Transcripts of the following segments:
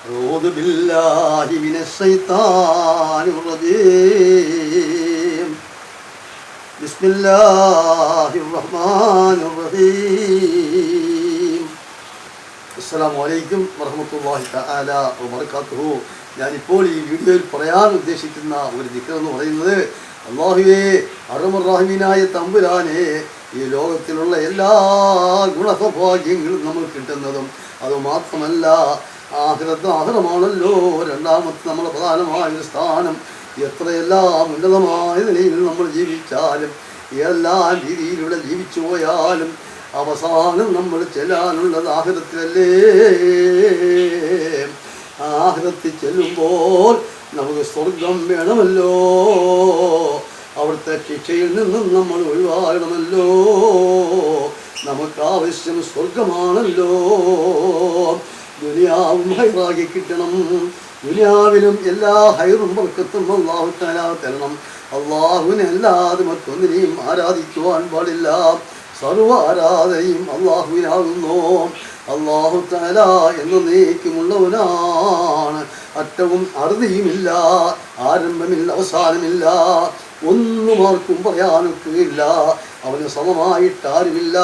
أعوذ بالله من الشيطان الرجيم بسم الله الرحمن الرحيم السلام عليكم ورحمة الله تعالى وبركاته. ഞാനിപ്പോൾ ഈ വീഡിയോയിൽ പറയാൻ ഉദ്ദേശിക്കുന്ന ഒരു ദിക്ർ എന്ന് പറയുന്നത്, അല്ലാഹുവേ അർഹമർറഹീമായ തമ്പുരാനെ, ഈ ലോകത്തിലുള്ള എല്ലാ ഗുണസൗഭാഗ്യങ്ങളും നമ്മൾ കിട്ടുന്നതും അതുമാത്രമല്ല ആഖിറത്ത് ആഖിറമാണല്ലോ രണ്ടാമത്തെ നമ്മുടെ പ്രധാനമായ ഒരു സ്ഥാനം. എത്രയെല്ലാം ഉന്നതമായ നിലയിൽ നമ്മൾ ജീവിച്ചാലും എല്ലാ രീതിയിലൂടെ ജീവിച്ചു പോയാലും അവസാനം നമ്മൾ ചെല്ലാനുള്ളത് ആഖിറത്തിലല്ലേ. ആഖിറത്തിൽ ചെല്ലുമ്പോൾ നമുക്ക് സ്വർഗം വേണമല്ലോ, അവിടുത്തെ ശിക്ഷയിൽ നിന്നും നമ്മൾ ഒഴിവാകണമല്ലോ. നമുക്കാവശ്യം സ്വർഗമാണല്ലോ. ദുനിയാവും ഹൈറാക്കി കിട്ടണം, ദുനിയാവിലും എല്ലാ ഹൈറും ബർക്കത്തും അല്ലാഹു തആല തരണം. അല്ലാഹുവിനെ അല്ലാതെ മറ്റൊന്നിനെയും ആരാധിക്കുവാൻ പാടില്ല. സർവ്വ ആരാധനയും അല്ലാഹുവിനാകുന്നു. അല്ലാഹു തആല എന്നേക്കുമുള്ളവനാണ്. അറ്റവും അറുതിയുമില്ല, ആരംഭമില്ല, അവസാനമില്ല. ഒന്നും ആർക്കും പറയാനൊക്കുകയില്ല. അവന് സമമായിട്ടാരുമില്ല.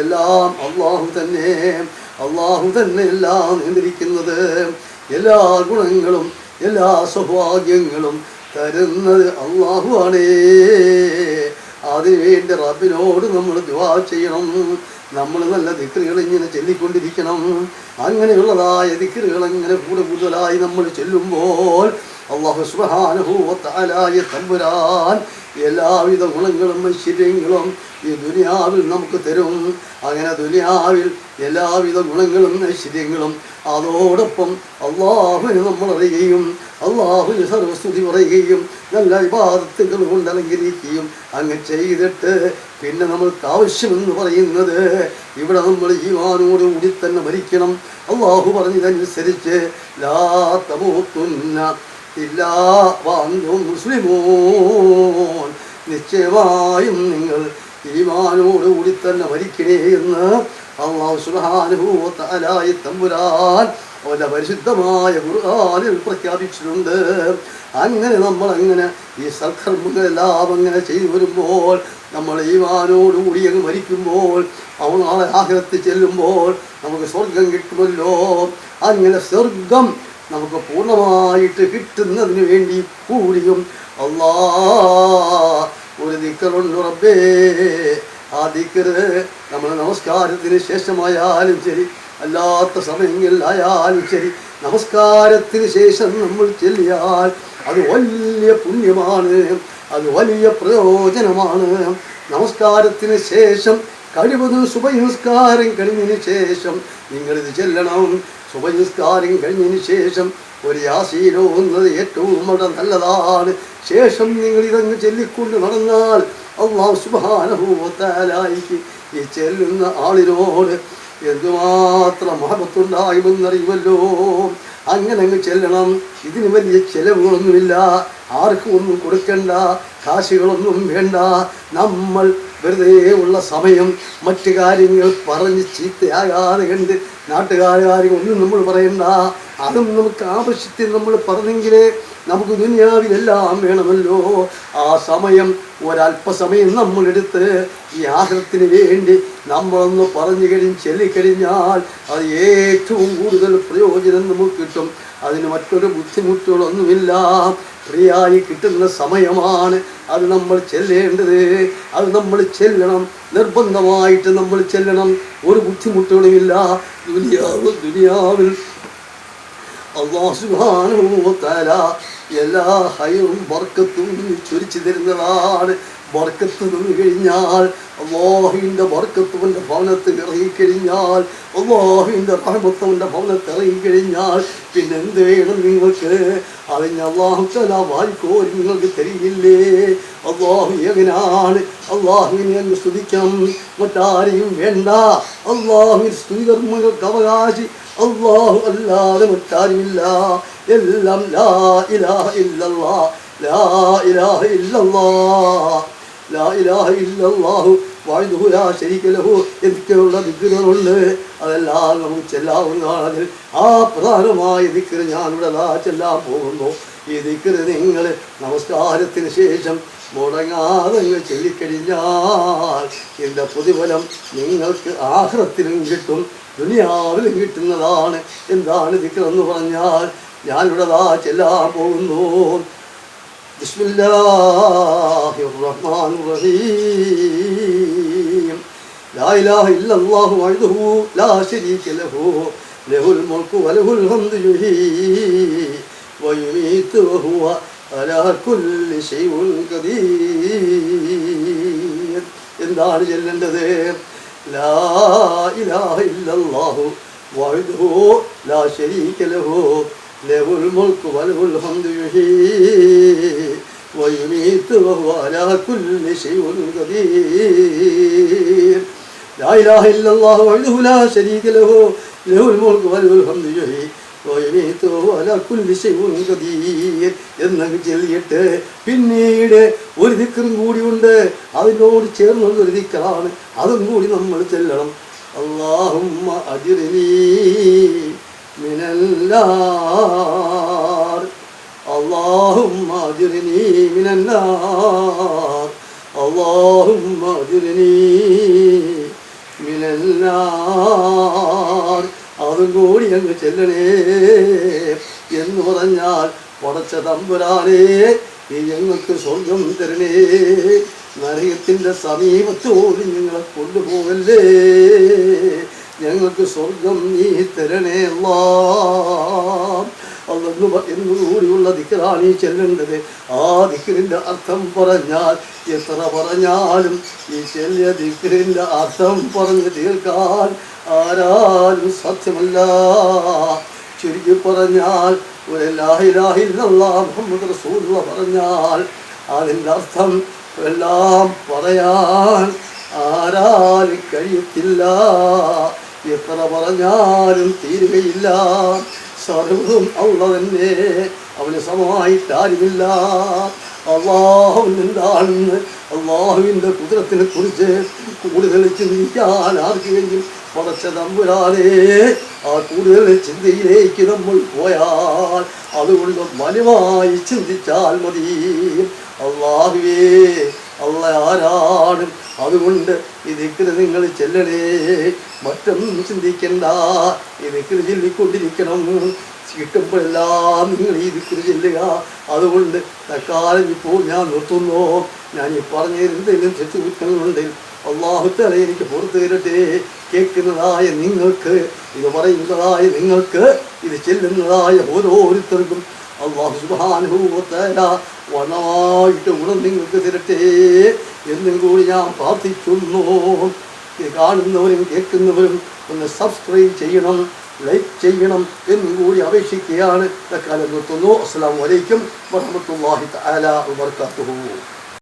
എല്ലാം അല്ലാഹു തന്നെ, അല്ലാഹു തന്നെ എല്ലാം നിയന്ത്രിക്കുന്നത്. എല്ലാ ഗുണങ്ങളും എല്ലാ സൗഭാഗ്യങ്ങളും തരുന്നത് അല്ലാഹു ആണ്. അതിനുവേണ്ടി റബ്ബിനോട് നമ്മൾ ദുആ ചെയ്യണം. നമ്മൾ നല്ല ദിക്റുകൾ ഇങ്ങനെ ചൊല്ലിക്കൊണ്ടിരിക്കണം. അങ്ങനെയുള്ളതായ ദിക്റുകൾ അങ്ങനെ കൂടുതലായി നമ്മൾ ചൊല്ലുമ്പോൾ അല്ലാഹു സുബ്ഹാനഹു വ തആല തമ്പുരാൻ എല്ലാവിധ ഗുണങ്ങളും ഐശ്വര്യങ്ങളും ഈ ദുനിയാവിൽ നമുക്ക് തരും. അങ്ങനെ ദുനിയാവിൽ എല്ലാവിധ ഗുണങ്ങളും ഐശ്വര്യങ്ങളും അതോടൊപ്പം അല്ലാഹുവിനെ നമ്മൾ അറിയുകയും അല്ലാഹുവിന് സർവസ്തുതി പറയുകയും നല്ല ഇബാദത്തുകൾ കൊണ്ട് അലങ്കരിക്കുകയും അങ്ങ് ചെയ്തിട്ട് പിന്നെ നമ്മൾക്ക് ആവശ്യമെന്ന് പറയുന്നത് ഇവിടെ നമ്മൾ ഈമാനോട് കൂടി തന്നെ മരിക്കണം. അല്ലാഹു പറഞ്ഞതനുസരിച്ച് ലാ തമൂതുന്ന ഇല്ലാ വഅൻതും മുസ്ലിമൂൻ, നിശ്ചയമായും നിങ്ങൾ ഈമാനോടുകൂടി തന്നെ മരിക്കണേ എന്ന് അല്ലാഹു സുബ്ഹാനഹു വ തആല തമ്പുരാൻ അവൻ്റെ പരിശുദ്ധമായ ഖുർആനിൽ പ്രഖ്യാപിച്ചിട്ടുണ്ട്. അങ്ങനെ നമ്മൾ അങ്ങനെ ഈ സൽക്കർമ്മങ്ങളെല്ലാം അങ്ങനെ ചെയ്തു വരുമ്പോൾ നമ്മൾ ഈമാനോടുകൂടി അങ്ങ് മരിക്കുമ്പോൾ അവൻ നാളെ ആഖിറത്തിൽ ചെല്ലുമ്പോൾ നമുക്ക് സ്വർഗം കിട്ടുമല്ലോ. അങ്ങനെ സ്വർഗം നമുക്ക് പൂർണ്ണമായിട്ട് കിട്ടുന്നതിന് വേണ്ടി കൂടിയും ഒരു ദിക്റുണ്ട് റബ്ബേ. ആ ദിക്ർ നമ്മൾ നമസ്കാരത്തിന് ശേഷമായാലും ശരി, അല്ലാത്ത സമയങ്ങളിലായാലും ശരി, നമസ്കാരത്തിന് ശേഷം നമ്മൾ ചൊല്ലിയാൽ അത് വലിയ പുണ്യമാണ്, അത് വലിയ പ്രയോജനമാണ്. നമസ്കാരത്തിന് ശേഷം കഴിവതും സുബഹി നിസ്കാരം കഴിഞ്ഞതിന് ശേഷം നിങ്ങളിത് ചെല്ലണം. സുബഹി നിസ്കാരം കഴിഞ്ഞതിന് ശേഷം ഒരു യാസീൻ ഓതുന്നത് ഏറ്റവും വളരെ നല്ലതാണ്. ശേഷം നിങ്ങൾ ഇതങ്ങ് ചൊല്ലിക്കൊണ്ട് നടന്നാൽ അല്ലാഹു സുബ്ഹാനഹു വ തആലയ്ക്ക് ഈ ചെല്ലുന്ന ആളിനോട് എന്തുമാത്രം മഹബത്തുണ്ടാകുമെന്നറിയുമല്ലോ. അങ്ങനെ അങ്ങ് ചെല്ലണം. ഇതിന് വലിയ ചെലവുകളൊന്നുമില്ല, ആർക്കും ഒന്നും കൊടുക്കണ്ട, കാശുകളൊന്നും വേണ്ട. നമ്മൾ വെറുതെ ഉള്ള സമയം മറ്റു കാര്യങ്ങൾ പറഞ്ഞ് ചീത്തയാകാതെ കണ്ട് നാട്ടുകാരും ഒന്നും നമ്മൾ പറയണ്ട. അതും നമുക്ക് ആവശ്യത്തിൽ നമ്മൾ പറഞ്ഞെങ്കിലേ നമുക്ക് ദുനിയാവിലെല്ലാം വേണമല്ലോ. ആ സമയം ഒരല്പസമയം നമ്മളെടുത്ത് ഈ ആഖിറത്തിന് വേണ്ടി നമ്മളൊന്ന് പറഞ്ഞു ചൊല്ലിക്കഴിഞ്ഞാൽ അത് ഏറ്റവും കൂടുതൽ പ്രയോജനം നമുക്ക് കിട്ടും. അതിന് മറ്റൊരു ബുദ്ധിമുട്ടുകളൊന്നുമില്ല. ഫ്രീയായി കിട്ടുന്ന സമയമാണ് അത് നമ്മൾ ചെല്ലേണ്ടത്. അത് നമ്മൾ ചെല്ലണം, നിർബന്ധമായിട്ട് നമ്മൾ ചെല്ലണം. ഒരു ബുദ്ധിമുട്ടുകളുമില്ല. ദുനിയാവിൽ അല്ലാഹു സുബ്ഹാനഹു വ തആല എല്ലാ ഹൈറും ബർക്കത്തും ചൊരിച്ചു തരുന്നതാണ്. ബർക്കത്ത് നിന്ന് കഴിഞ്ഞാൽ അല്ലാഹുവിൻ്റെ ബർക്കത്തുവിൻ്റെ ഭവനത്തിൽ ഇറങ്ങിക്കഴിഞ്ഞാൽ, അല്ലാഹുവിൻ്റെ റഹ്മത്തുവിൻ്റെ ഭവനത്തിൽ ഇറങ്ങിക്കഴിഞ്ഞാൽ പിന്നെ എന്ത് വേണം നിങ്ങൾക്ക്? അതിന് അല്ലാഹു തആല വാരിക്കോരി നിങ്ങൾക്ക് തരില്ലേ. അല്ലാഹു എങ്ങനെയാണ്? അല്ലാഹുവിനെ അങ്ങ് സ്തുതിക്കണം, മറ്റാരെയും വേണ്ട. അല്ലാഹുവിൻ സ്തുതികർമ്മങ്ങൾക്ക് അവകാശി അല്ലാഹു അല്ലാതെ മറ്റാരുമില്ല. എല്ലാം ലാ ഇലാഹ ഇല്ലല്ലാഹ്, ലാ ഇലാഹ ഇല്ലല്ലാഹ്, ലാ ഇലാഹ ഇല്ലല്ലാഹു വഹ്ദഹു ലാ ശരീക ലഹു എന്നൊക്കെയുള്ള ദിക്റുകളുണ്ട്. അതെല്ലാം നമുക്ക് ചെല്ലാവുന്നതാണ്. അതിൽ ആ പ്രധാനമായ ദിക്ർ ഞാനിവിടെ ചെല്ലാൻ പോകുന്നു. ഈ ദിക്ർ നിങ്ങൾ നമസ്കാരത്തിന് ശേഷം മുടങ്ങാതെ ചൊല്ലിക്കഴിഞ്ഞാൽ ഇതിൻ്റെ പ്രതിഫലം നിങ്ങൾക്ക് ആഖിറത്തിലും കിട്ടും, ദുനിയാവിലും കിട്ടുന്നതാണ്. എന്താണ് ദിക്ർ എന്ന് പറഞ്ഞാൽ ഞാനിവിടെ ചെല്ലാൻ പോകുന്നു. ബിസ്മില്ലാഹിർ റഹ്മാനിർ റഹീം. ലാ ഇലാഹ ഇല്ലല്ലാഹു വഹ്ദഹു ലാ ശരീക ലഹു ലഹുൽ മുൽക്കു വലഹുൽ ഹംദു യുഹ്യീ വയുമീതു വഹുവ അലാ കുല്ലി ശൈഇൻ ഖദീർ. എന്താണ് ചൊല്ലേണ്ടത്? ലാ ഇലാഹ ഇല്ലല്ലാഹു വഹ്ദഹു ലാ ശരീക ലഹു ലഹുൽ മുൽക്കു വലഹുൽ ഹംദു യുഹ്യീ വയുമീതു വഹുവ അലാ കുല്ലി ശൈഇൻ ഖദീർ. ലാ ഇലാഹ ഇല്ലല്ലാഹു വഹ്ദഹു ലാ ശരീക ലഹു ലഹുൽ മുൽക്കു വലഹുൽ ഹംദു യുഹ്യീ വയുമീതു വഹുവ അലാ കുല്ലി ശൈഇൻ ഖദീർ എന്നങ്ങ് ചൊല്ലിയിട്ട് പിന്നീട് ഒരു ദിക്റും കൂടിയുണ്ട്. അതിനോട് ചേർന്നൊരു ദിക്റാണ്, അതും കൂടി നമ്മൾ ചൊല്ലണം. അല്ലാഹുമ്മ അജിർനീ മിനൽ നാർ, അല്ലാഹുമ്മ അജിർനീ മിനൽ നാർ, അല്ലാഹുമ്മ അജിർനീ മിനൽ നാർ. അതും കൂടി അങ്ങ് ചെല്ലണേ എന്ന് പറഞ്ഞാൽ പടച്ച തമ്പുരാനേ നീ ഞങ്ങൾക്ക് സ്വർഗം തരണേ, നരകത്തിൻ്റെ സമീപത്തോട് ഞങ്ങളെ കൊണ്ടുപോകല്ലേ, ഞങ്ങൾക്ക് സ്വർഗം നീ തരണേ അല്ലാ എന്നുകൂടിയുള്ള ദിക്റാണ് ഈ ചെല്ലേണ്ടത്. ആ ദിക്റിൻ്റെ അർത്ഥം പറഞ്ഞാൽ എത്ര പറഞ്ഞാലും ഈ ചെല്ലിയ ദിക്റിൻ്റെ അർത്ഥം പറഞ്ഞു തീർക്കാൻ ആരാലും സാധ്യമല്ല. ചുരുക്കി പറഞ്ഞാൽ ഒരു ലാ ഇലാഹ ഇല്ലല്ലാഹ് മുഹമ്മദ് റസൂലുള്ളാഹ് പറഞ്ഞാൽ അതിൻ്റെ അർത്ഥം എല്ലാം പറയാൻ ആരാലും കഴിയത്തില്ല, എത്ര പറഞ്ഞാലും തീരുകയില്ല. സർവ്വതും അല്ലാഹ് തന്നെ, അവന് സമമായിട്ടാരുമില്ല. അല്ലാഹുവിന് എന്താണെന്ന് അല്ലാഹുവിൻ്റെ കുദ്റത്തിനെ കുറിച്ച് കൂടുതൽ ചിന്തിക്കാൻ ആർക്കെങ്കിലും പടച്ച തമ്പുരാനെ ആ കൂടുതൽ ചിന്തയിലേക്ക് നമ്മൾ പോയാൽ അതുകൊണ്ട് വലുതായി ചിന്തിച്ചാൽ മതി. അല്ലാഹുവേ അല്ല ആരാണ്, അതുകൊണ്ട് ഈ ദിക്ർ നിങ്ങൾ ചെല്ലണേ, മറ്റൊന്നും ചിന്തിക്കണ്ട, ഈ ദിക്ർ ചൊല്ലിക്കൊണ്ടിരിക്കണം. കിട്ടുമ്പോഴെല്ലാം നിങ്ങൾ ഈ ദിക്ർ ചെല്ലുക. അതുകൊണ്ട് തൽക്കാലം ഇപ്പോൾ ഞാൻ നിർത്തുന്നു. ഞാൻ ഈ പറഞ്ഞതിലെന്തെങ്കിലും തെറ്റുകുറ്റങ്ങളുണ്ടെങ്കിൽ അല്ലാഹു തആല എനിക്ക് പുറത്തു തരട്ടെ. കേൾക്കുന്നതായ നിങ്ങൾക്ക്, ഇത് പറയുന്നതായ നിങ്ങൾക്ക്, ഇത് ചെല്ലുന്നതായ ഓരോരുത്തർക്കും അല്ലാഹു സുബ്ഹാനഹു വ തആല വനമായിട്ട് ഗുണം നിങ്ങൾക്ക് തരട്ടെ എന്നും കൂടി ഞാൻ പ്രാർത്ഥിക്കുന്നു. ഇത് കാണുന്നവരും കേൾക്കുന്നവരും ഒന്ന് സബ്സ്ക്രൈബ് ചെയ്യണം, ലൈക്ക് ചെയ്യണം എന്നും കൂടി അപേക്ഷിക്കുകയാണ്. തൽക്കാലം നിർത്തുന്നു. അസ്സലാമു അലൈക്കും വറഹ്മത്തുള്ളാഹി തആല വബറകാതുഹു.